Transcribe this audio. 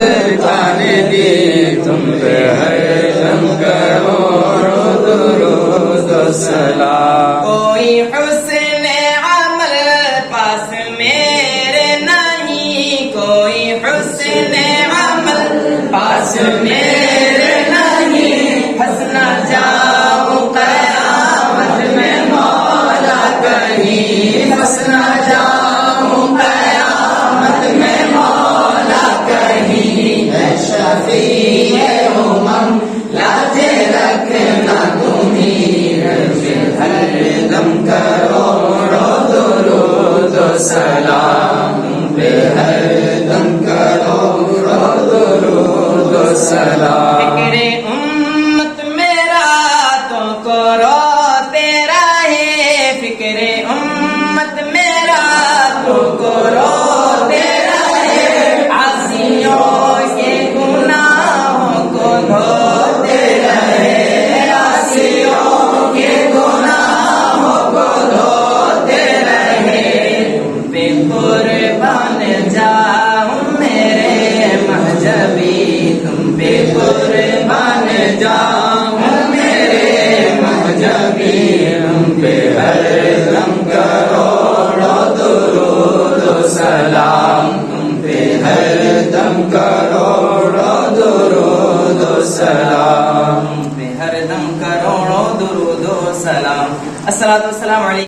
جانے دی تم پہ ہر دم کروڑوں درود و سلام۔ کوئی حسن عمل پاس میرے نہیں، کوئی حسن عمل پاس میرے نہیں، ہنسنا جاؤں قیامت میں مولا کہیں، ہنسنا جاؤں قیامت میں مولا کہیں، اے شفیع امم لاجے رکھنا تمہیں، ہر دم کروڑوں درود و سلام، پہ ہر دم کروڑوں درود و سلام۔ فکر امت میرا تو کرو تیرا ہے، فکر امت میرا تو کرو تیرا ہے، عاصیوں کے گناہوں کو دھوتے رہے، عاصیوں کے گناہوں کو دھوتے رہے، تم پہ قربان جاؤں میرے مہجبی، تم پہ قربان جاؤں میرے مہجبی، تم پہ ہر دم کروڑوں درود و سلام، تم پہ ہر دم کروڑوں درود و سلام، تم پہ ہر دم کروڑوں درود و سلام۔ الصلاۃ والسلام علیکم۔